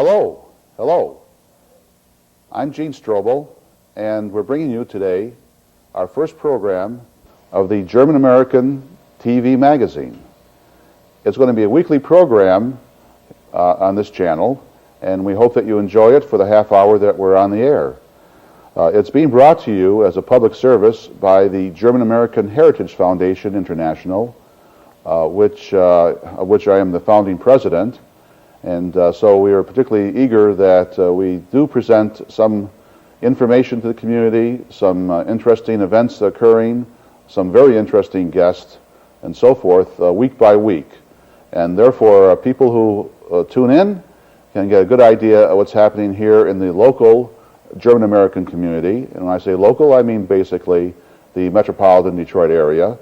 Hello, hello. I'm Eugene Strobel, and we're bringing you today our first program of the German-American TV magazine. It's going to be a weekly program on this channel, and we hope that you enjoy it for the half hour that we're on the air. It's being brought to you as a public service by the German-American Heritage Foundation International, of which I am the founding president. And so we are particularly eager that we do present some information to the community, some interesting events occurring, some very interesting guests, and so forth, week by week. And therefore, people who tune in can get a good idea of what's happening here in the local German-American community. And when I say local, I mean basically the metropolitan Detroit area.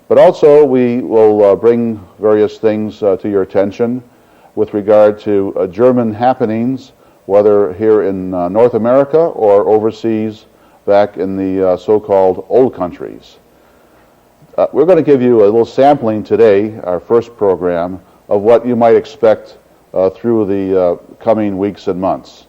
But also, we will bring various things to your attention with regard to German happenings, whether here in North America or overseas back in the so-called old countries. We're going to give you a little sampling today, our first program, of what you might expect through the coming weeks and months.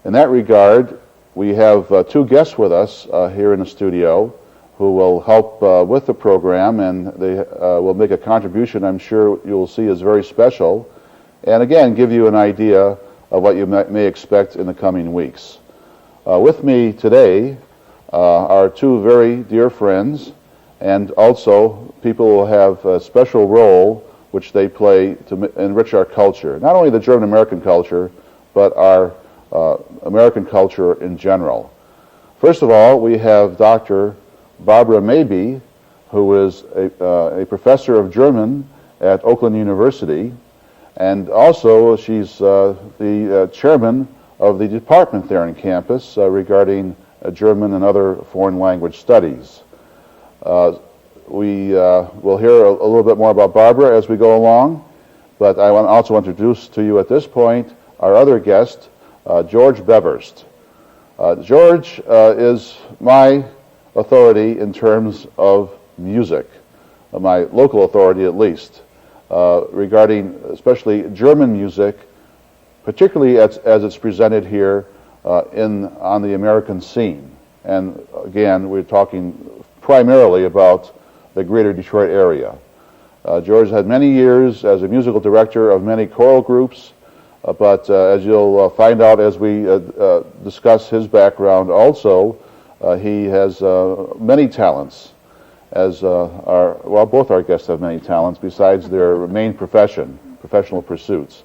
In that regard, we have two guests with us here in the studio who will help with the program, and they will make a contribution I'm sure you'll see is very special, and again give you an idea of what you may expect in the coming weeks. With me today are two very dear friends, and also people who have a special role which they play to enrich our culture, not only the German-American culture, but our American culture in general. First of all, we have Dr. Barbara Maybee, who is a professor of German at Oakland University, and also she's the chairman of the department there on campus regarding German and other foreign language studies. We will hear a little bit more about Barbara as we go along, but I want also introduce to you at this point our other guest, George Beverst. George is my authority in terms of music, my local authority at least, regarding especially German music, particularly as it's presented here on the American scene. And again, we're talking primarily about the greater Detroit area. George had many years as a musical director of many choral groups, but as you'll find out as we discuss his background also, he has many talents, as both our guests have many talents besides their main professional pursuits.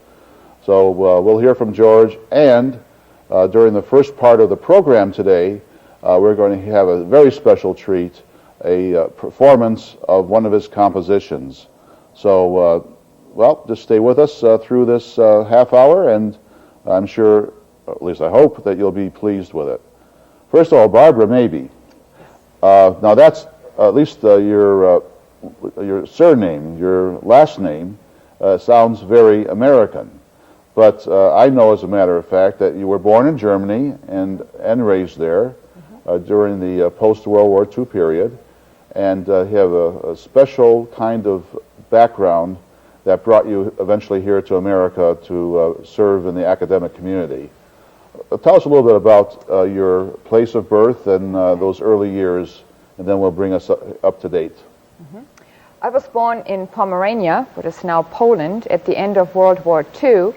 So we'll hear from George, and during the first part of the program today, we're going to have a very special treat, a performance of one of his compositions. So, just stay with us through this half hour, and I'm sure, at least I hope, that you'll be pleased with it. First of all, Barbara Maybee. Now that's at least your surname, your last name, sounds very American. But I know, as a matter of fact, that you were born in Germany and raised there during the post-World War II period, and you have a special kind of background that brought you eventually here to America to serve in the academic community. Tell us a little bit about your place of birth and those early years, and then we'll bring us up to date. I was born in Pomerania, what is now Poland, at the end of World War II,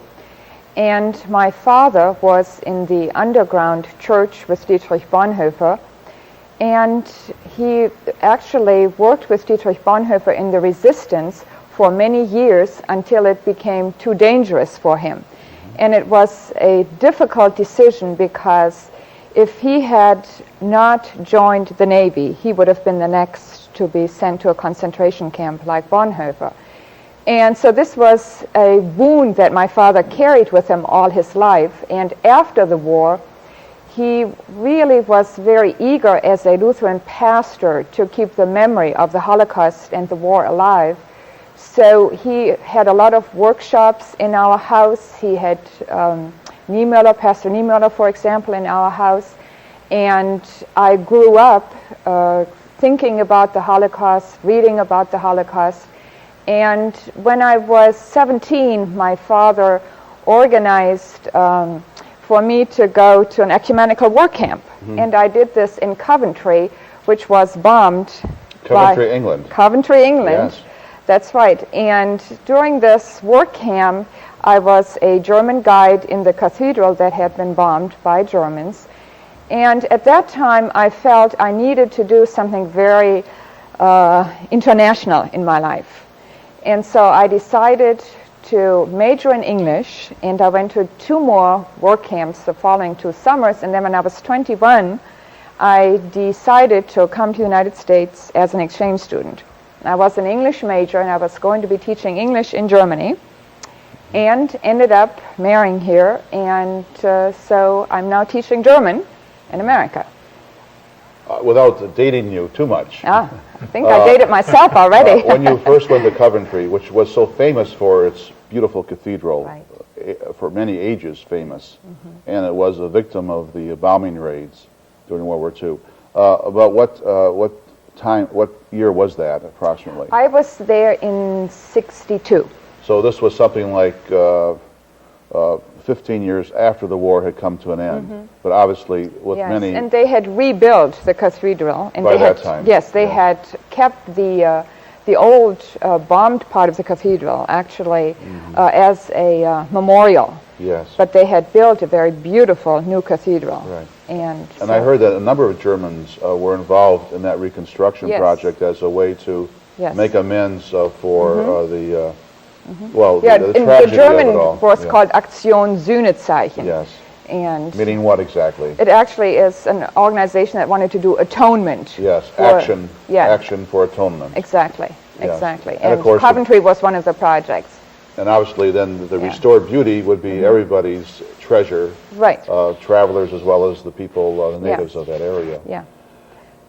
and my father was in the underground church with Dietrich Bonhoeffer, and he actually worked with Dietrich Bonhoeffer in the resistance for many years until it became too dangerous for him. And it was a difficult decision because if he had not joined the Navy, he would have been the next to be sent to a concentration camp like Bonhoeffer. And so this was a wound that my father carried with him all his life. And after the war, he really was very eager as a Lutheran pastor to keep the memory of the Holocaust and the war alive. So he had a lot of workshops in our house. He had Niemöller, Pastor Niemöller, for example, in our house. And I grew up thinking about the Holocaust, reading about the Holocaust. And when I was 17, my father organized for me to go to an ecumenical work camp. And I did this in Coventry, which was bombed. Coventry, England. Coventry, England. Yes. That's right. And during this work camp, I was a German guide in the cathedral that had been bombed by Germans. And at that time, I felt I needed to do something very international in my life. And so I decided to major in English, and I went to 2 more work camps the following 2 summers. And then when I was 21, I decided to come to the United States as an exchange student. I was an English major, and I was going to be teaching English in Germany, and ended up marrying here. And so I'm now teaching German in America. Without dating you too much. I think I dated myself already. When you first went to Coventry, which was so famous for its beautiful cathedral, Right. for many ages famous, and it was a victim of the bombing raids during World War II. About what year was that approximately? I was there in 62. So this was something like 15 years after the war had come to an end, but obviously with Yes, many... and they had rebuilt the cathedral. And By they that had, time, yes, they yeah. had kept the old bombed part of the cathedral actually as a memorial. Yes. But they had built a very beautiful new cathedral. Right. And And I heard that a number of Germans were involved in that reconstruction Yes. project as a way to Yes. make amends for the yeah, the in the tragedy German of it all. was Yeah. called Aktion Sühnezeichen. Yes. And Meaning what exactly? it actually is an organization that wanted to do atonement. Yes, for- action. yeah. Action for atonement. Exactly. Yeah. Exactly. And of course the- Coventry was one of the projects. And obviously then the Yeah. restored beauty would be everybody's treasure, Right. travelers as well as the people, the Yeah. natives of that area. Yeah.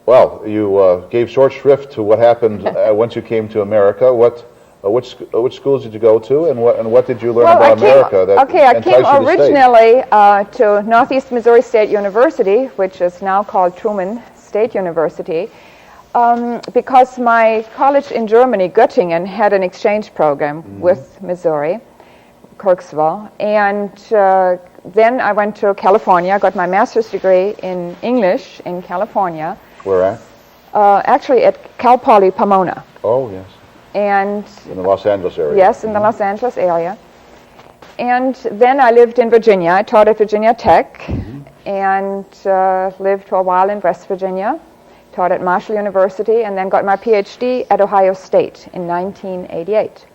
Well, you gave short shrift to what happened once you came to America. Which schools did you go to, and what did you learn about America that I enticed came you to stay? originally to Northeast Missouri State University, which is now called Truman State University, because my college in Germany, Göttingen, had an exchange program with Missouri, Kirksville, and then I went to California, got my master's degree in English in California, Where at? actually at Cal Poly Pomona. Oh, yes. And In the Los Angeles area. yes, in the Los Angeles area. And then I lived in Virginia. I taught at Virginia Tech and lived for a while in West Virginia, taught at Marshall University, and then got my PhD at Ohio State in 1988.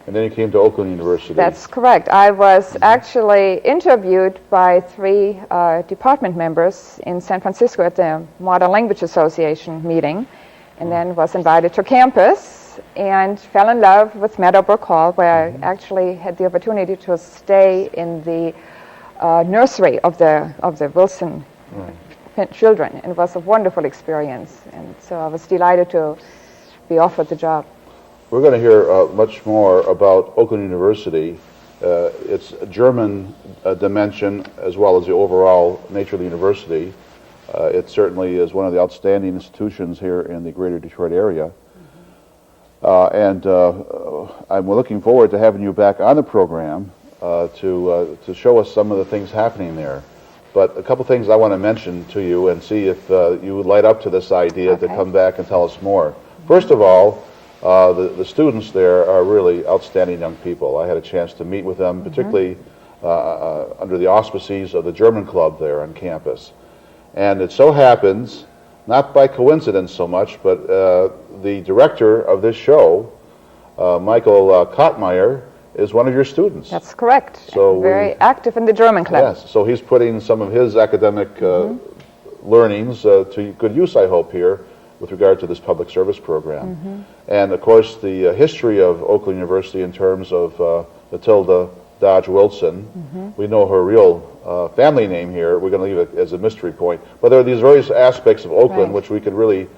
And then you came to Oakland University. That's correct. I was actually interviewed by 3 department members in San Francisco at the Modern Language Association meeting, and then was invited to campus and fell in love with Meadowbrook Hall, where I actually had the opportunity to stay in the nursery of the Wilson children, and it was a wonderful experience. And so I was delighted to be offered the job. We're going to hear much more about Oakland University, its German dimension, as well as the overall nature of the university. It certainly is one of the outstanding institutions here in the greater Detroit area. And I'm looking forward to having you back on the program to show us some of the things happening there. But a couple things I want to mention to you and see if you would light up to this idea to come back and tell us more. First of all, the students there are really outstanding young people. I had a chance to meet with them, particularly under the auspices of the German club there on campus. And it so happens, not by coincidence so much, but the director of this show, Michael Kottmeyer, is one of your students. That's correct. So very active in the German club. Yes, so he's putting some of his academic learnings to good use, I hope, here with regard to this public service program. And of course, the history of Oakland University in terms of Matilda Dodge Wilson. We know her real family name here. We're going to leave it as a mystery point. But there are these various aspects of Oakland which we could really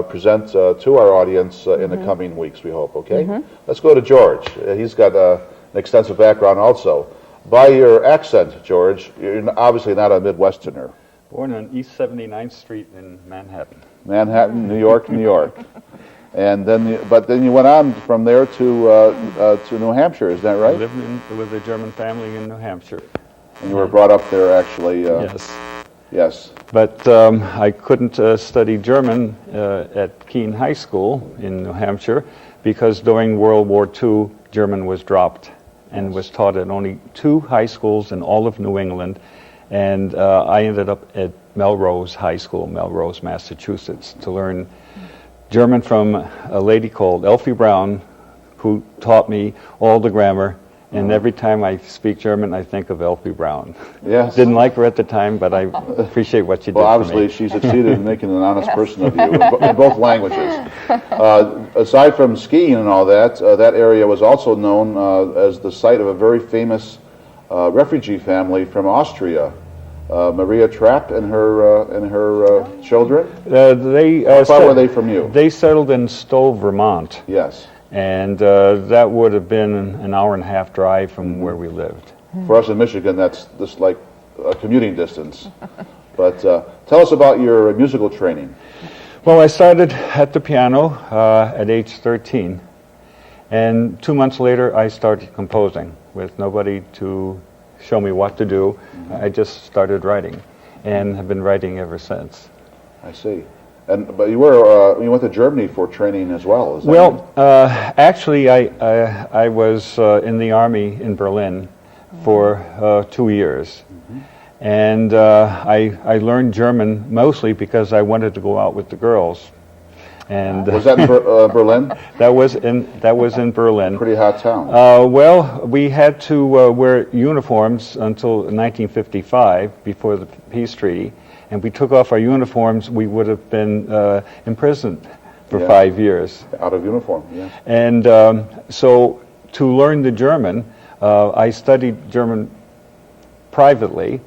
present to our audience in the coming weeks, we hope, okay? Let's go to George. He's got an extensive background also. By your accent, George, you're obviously not a Midwesterner. Born on East 79th Street in Manhattan. Manhattan, New York, New York. And then, but then you went on from there to New Hampshire, is that I right? lived with a German family in New Hampshire. And you were brought up there, actually. Yes. Yes. But I couldn't study German at Keene High School in New Hampshire because during World War II, German was dropped and was taught at only 2 high schools in all of New England. And I ended up at Melrose High School, Melrose, Massachusetts, to learn German from a lady called Elfie Brown, who taught me all the grammar. And every time I speak German, I think of Elfie Brown. Yes. Didn't like her at the time, but I appreciate what she did Well, for obviously, me. she succeeded in making an honest person of you in both languages. Aside from skiing and all that, that area was also known as the site of a very famous refugee family from Austria, Maria Trapp and her children. How far were they from you? They settled in Stowe, Vermont. Yes. And that would have been an hour-and-a-half drive from where we lived. For us in Michigan, that's just like a commuting distance. But tell us about your musical training. Well, I started at the piano at age 13. And 2 months later, I started composing with nobody to show me what to do. I just started writing and have been writing ever since. I see. But you went to Germany for training as well. Is that Well, actually, I was in the army in Berlin for 2 years, and I learned German mostly because I wanted to go out with the girls. And was that in Berlin? That was in Berlin. Pretty hot town. Well, we had to wear uniforms until 1955, before the peace treaty. And we took off our uniforms, we would have been imprisoned for 5 years. Out of uniform, yeah. And so to learn the German, I studied German privately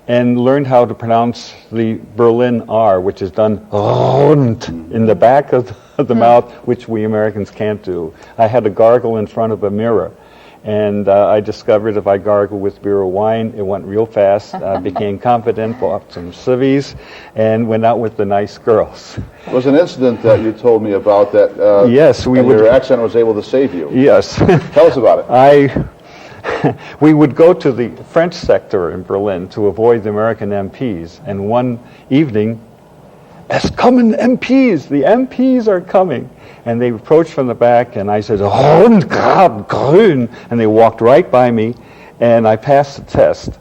and learned how to pronounce the Berlin R, which is done rund in the back of the mouth, which we Americans can't do. I had to gargle in front of a mirror. And I discovered if I gargled with beer or wine, it went real fast. I became confident, bought some civvies, and went out with the nice girls. There was an incident that you told me about that. Yes, your accent was able to save you. Yes. Tell us about it. We would go to the French sector in Berlin to avoid the American MPs. And one evening, "Es kommen MPs! The MPs are coming!" And they approached from the back, and I said, "Rund, grad, grün," and they walked right by me, and I passed the test.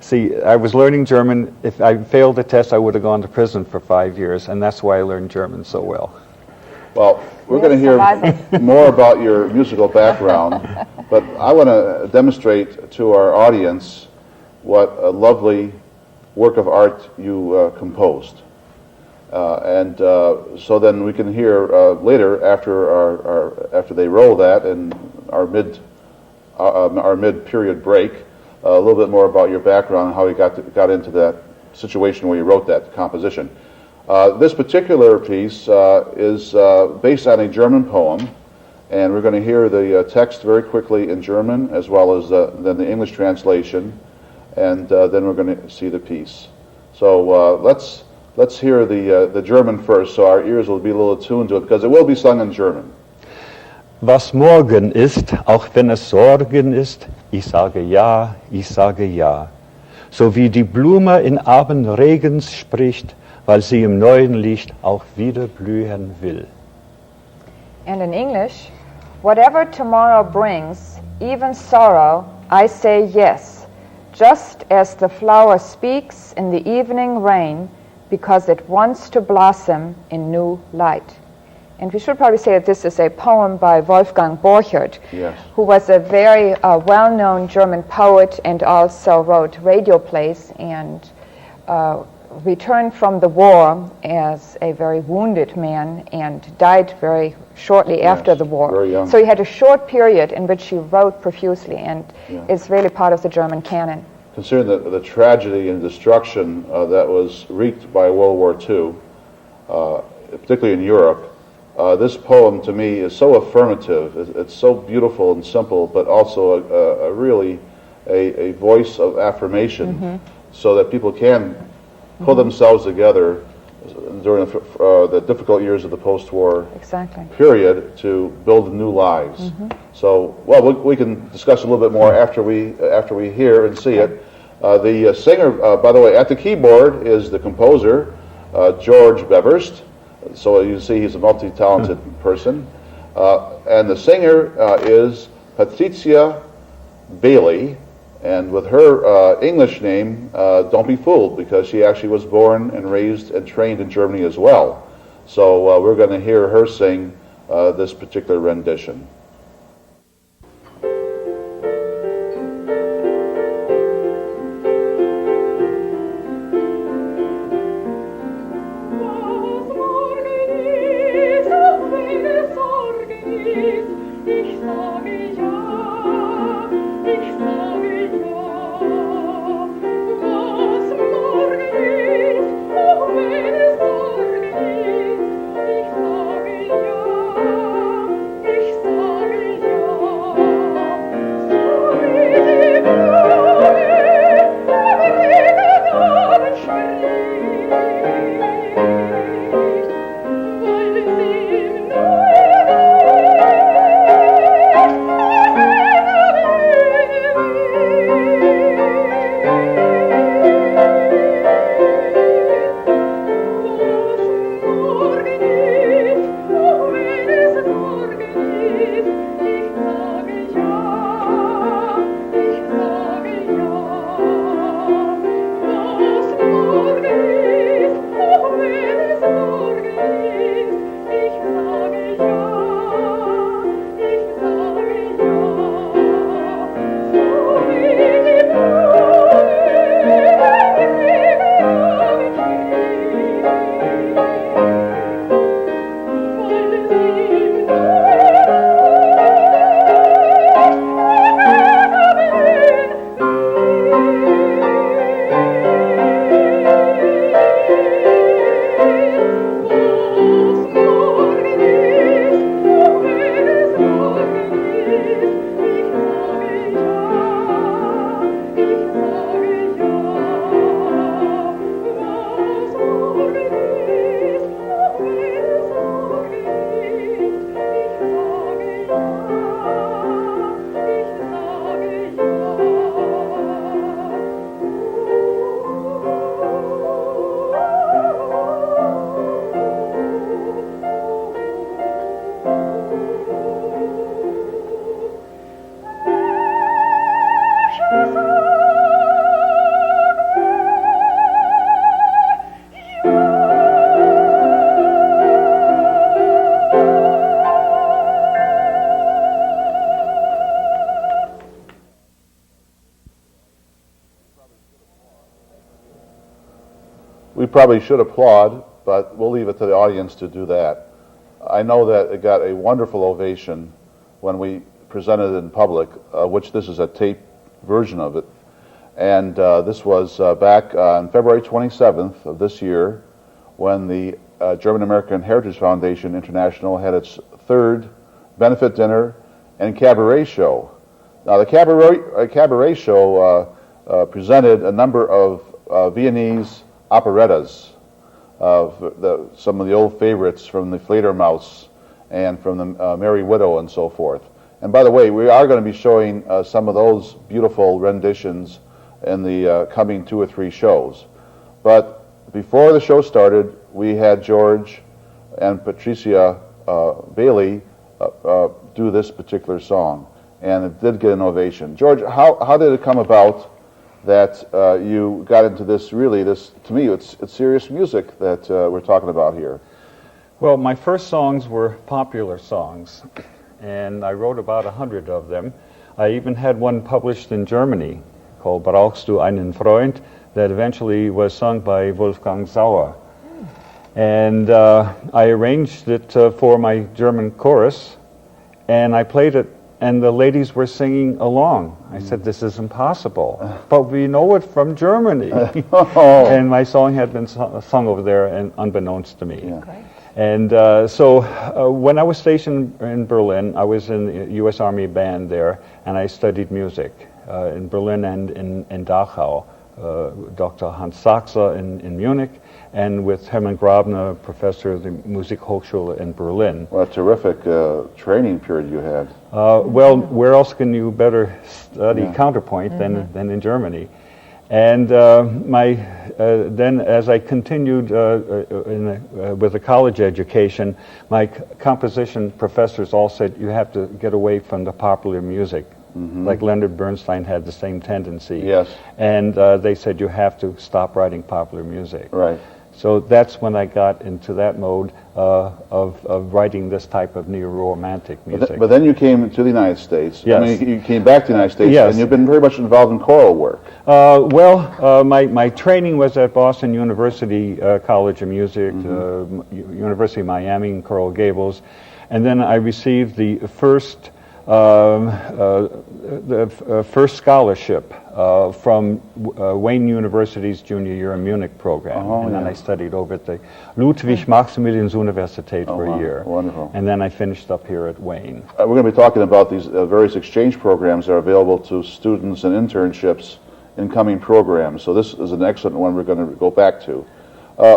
See, I was learning German. If I failed the test, I would have gone to prison for 5 years, and that's why I learned German so well. Well, we're going to hear more about your musical background, but I want to demonstrate to our audience what a lovely work of art you composed. So then we can hear later, after they roll that in our mid-period break, a little bit more about your background and how you got into that situation where you wrote that composition. This particular piece is based on a German poem, and we're going to hear the text very quickly in German, as well as then the English translation, and then we're going to see the piece. So let's hear the German first, so our ears will be a little attuned to it, because it will be sung in German. Was morgen ist, auch wenn es Sorgen ist, ich sage ja, ich sage ja. So wie die Blume in Abendregens spricht, weil sie im neuen Licht auch wieder blühen will. And in English, whatever tomorrow brings, even sorrow, I say yes, just as the flower speaks in the evening rain, because it wants to blossom in new light. And we should probably say that this is a poem by Wolfgang Borchert, yes, who was a very well-known German poet and also wrote radio plays, and returned from the war as a very wounded man and died very shortly after the war. Very young. So he had a short period in which he wrote profusely, and is really part of the German canon. Considering the tragedy and destruction that was wreaked by World War II, particularly in Europe, this poem to me is so affirmative. It's so beautiful and simple, but also a really a voice of affirmation, so that people can pull themselves together during the difficult years of the post-war Exactly. period to build new lives. So, well, we can discuss a little bit more after we hear and see it. The singer, by the way, at the keyboard is the composer, George Beverst. So you see he's a multi-talented person. And the singer is Patricia Bailey. And with her English name, don't be fooled, because she actually was born and raised and trained in Germany as well. So we're going to hear her sing this particular rendition. We probably should applaud, but we'll leave it to the audience to do that. I know that it got a wonderful ovation when we presented it in public, which this is a tape version of it. And this was back on February 27th of this year, when the German American Heritage Foundation International had its third benefit dinner and cabaret show. Now, the cabaret show presented a number of Viennese operettas, some of the old favorites from the Fledermaus and from the Merry Widow and so forth. And by the way, we are going to be showing some of those beautiful renditions in the coming 2 or 3 shows. But before the show started, we had George and Patricia Bailey do this particular song, and it did get an ovation. George, how did it come about that you got into this, to me, it's serious music that we're talking about here? Well, my first songs were popular songs, and I wrote about 100 of them. I even had one published in Germany called Brauchst du einen Freund, that eventually was sung by Wolfgang Sauer. And I arranged it for my German chorus, and I played it, and the ladies were singing along. I said, this is impossible, but we know it from Germany. And my song had been sung over there, and unbeknownst to me. Great. And so when I was stationed in Berlin, I was in the U.S. Army band there, and I studied music in Berlin and in Dachau Dr. Hans Sachse in Munich, and with Hermann Grabner, professor of the Musikhochschule in Berlin. What a terrific training period you had. Well, where else can you better study counterpoint than in Germany? And then as I continued with a college education, my composition professors all said, you have to get away from the popular music. Like Leonard Bernstein had the same tendency. Yes. And they said, you have to stop writing popular music. Right. So that's when I got into that mode of writing this type of neo-romantic music. But then you came to the United States. Yes. I mean, you came back to the United States, Yes. and you've been very much involved in choral work. My training was at Boston University College of Music, University of Miami in Coral Gables, and then I received the first first scholarship from Wayne University's junior year in Munich program. And then I studied over at the Ludwig-Maximilians-Universität for a year. Wonderful. And then I finished up here at Wayne. We're going to be talking about these various exchange programs that are available to students and internships in coming programs. So this is an excellent one we're going to go back to.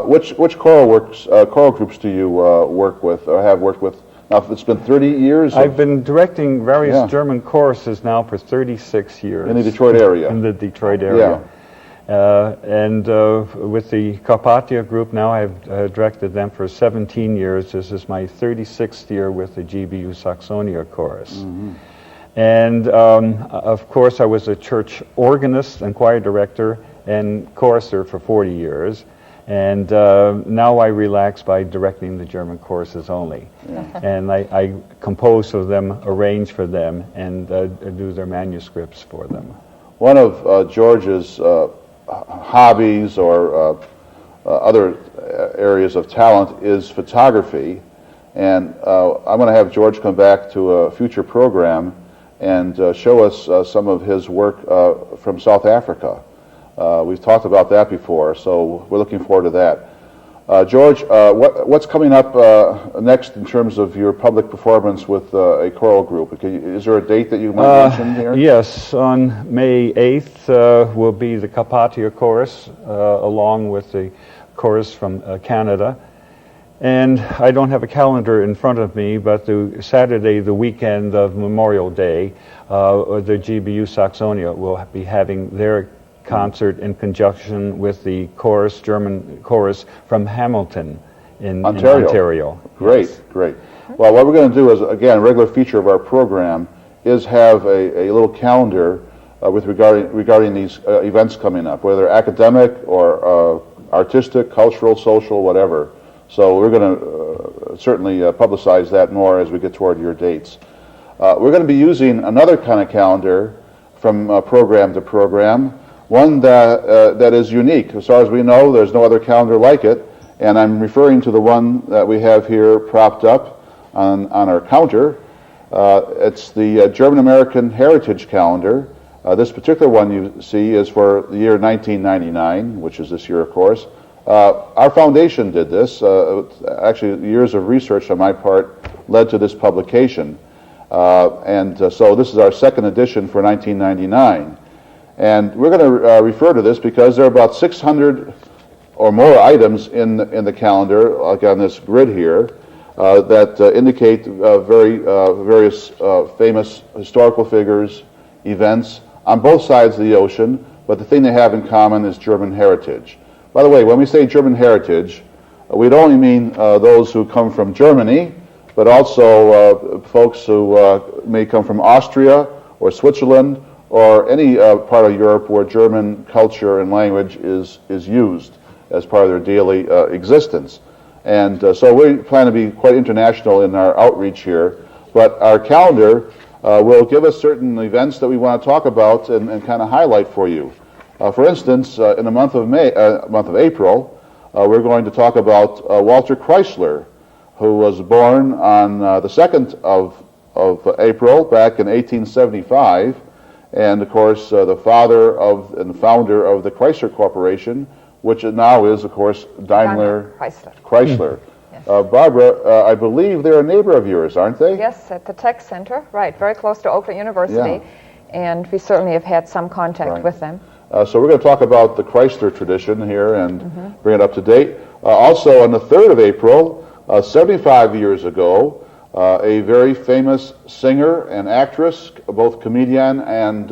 Which choral groups do you work with or have worked with? Now, it's been 30 years. I've been directing various German choruses now for 36 years. In the Detroit area. In the Detroit area. And with the Carpathia group now, I've directed them for 17 years. This is my 36th year with the GBU Saxonia Chorus. And of course, I was a church organist and choir director and chorister for 40 years. And now I relax by directing the German choruses only. And I compose for them, arrange for them, and do their manuscripts for them. One of George's hobbies or other areas of talent is photography. And I'm going to have George come back to a future program and show us some of his work from South Africa. We've talked about that before, so we're looking forward to that. George, what's coming up next in terms of your public performance with a choral group? Is there a date that you might mention here? Yes, on May 8th will be the Carpathia Chorus, along with the chorus from Canada. And I don't have a calendar in front of me, but the Saturday, the weekend of Memorial Day, the GBU Saxonia will be having their concert in conjunction with the chorus, German chorus from Hamilton in Ontario. Great, yes. Great. Well, what we're going to do is, again, a regular feature of our program is have a little calendar regarding these events coming up, whether academic or artistic, cultural, social, whatever. So we're going to certainly publicize that more as we get toward your dates. We're going to be using another kind of calendar from program to program, one that is unique. As far as we know, there's no other calendar like it, and I'm referring to the one that we have here propped up on our counter. It's the German-American Heritage Calendar. This particular one you see is for the year 1999, which is this year, of course. Our foundation did this. Actually, years of research on my part led to this publication. So this is our second edition for 1999. And we're going to refer to this because there are about 600 or more items in the calendar, like on this grid here, that indicate various famous historical figures, events on both sides of the ocean, but the thing they have in common is German heritage. By the way, when we say German heritage, we don't only mean those who come from Germany, but also folks who may come from Austria or Switzerland or any part of Europe where German culture and language is used as part of their daily existence. And so we plan to be quite international in our outreach here, but our calendar will give us certain events that we want to talk about and kind of highlight for you. For instance, in the month of April, we're going to talk about Walter Chrysler, who was born on the 2nd of April back in 1875, and of course the father and founder of the Chrysler Corporation, which now is, of course, Daimler Chrysler. Yes. Barbara, I believe they're a neighbor of yours, aren't they? Yes, at the Tech Center, right, very close to Oakland University, and we certainly have had some contact with them. So we're going to talk about the Chrysler tradition here and bring it up to date. Also, on the 3rd of April, 75 years ago, a very famous singer and actress, both comedian and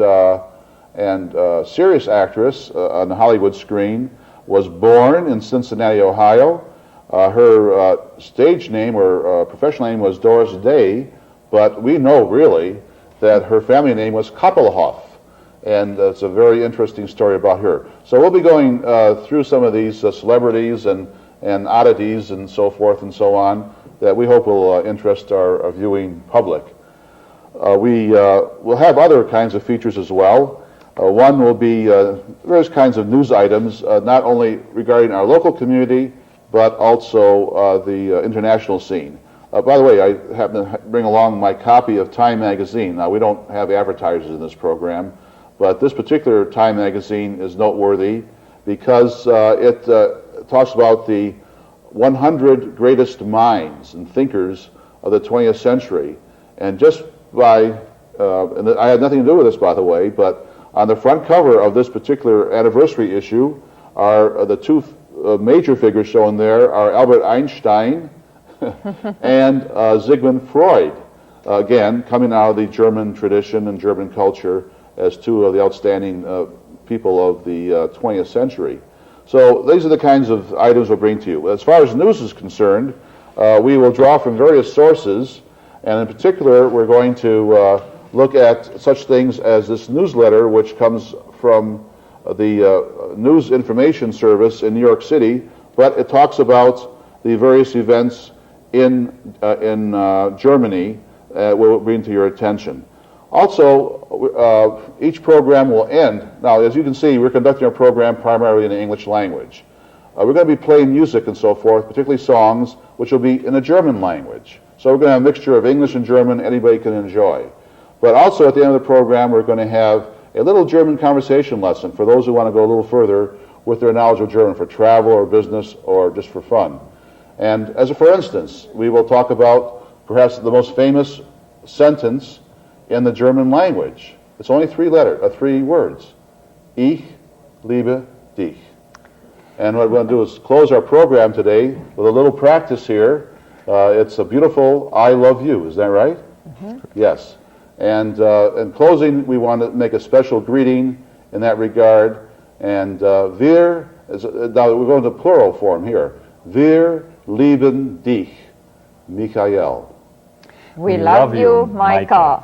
serious actress on the Hollywood screen, was born in Cincinnati, Ohio. Her stage name or professional name was Doris Day, but we know really that her family name was Kappelhoff, and it's a very interesting story about her. So we'll be going through some of these celebrities and oddities and so forth and so on that we hope will interest our viewing public. We will have other kinds of features as well. One will be various kinds of news items, not only regarding our local community, but also the international scene. By the way, I happen to bring along my copy of Time magazine. Now, we don't have advertisers in this program, but this particular Time magazine is noteworthy because it talks about the 100 greatest minds and thinkers of the 20th century. And just by, and I had nothing to do with this, by the way, but on the front cover of this particular anniversary issue are the two major figures shown there are Albert Einstein and Sigmund Freud, again, coming out of the German tradition and German culture as two of the outstanding people of the 20th century. So these are the kinds of items we'll bring to you. As far as news is concerned, we will draw from various sources, and in particular, we're going to look at such things as this newsletter, which comes from the News Information Service in New York City, but it talks about the various events in Germany we'll bring to your attention. Also, each program will end. Now, as you can see, we're conducting our program primarily in the English language. We're going to be playing music and so forth, particularly songs, which will be in the German language. So we're going to have a mixture of English and German anybody can enjoy. But also at the end of the program, we're going to have a little German conversation lesson for those who want to go a little further with their knowledge of German for travel or business or just for fun. And as a for instance, we will talk about perhaps the most famous sentence in the German language. It's only three words. Ich liebe dich. And what we're going to do is close our program today with a little practice here. It's a beautiful I love you. Is that right? Mm-hmm. Yes. And in closing, we want to make a special greeting in that regard. And now we're going to plural form here. Wir lieben dich, Michael. We love you, Micah.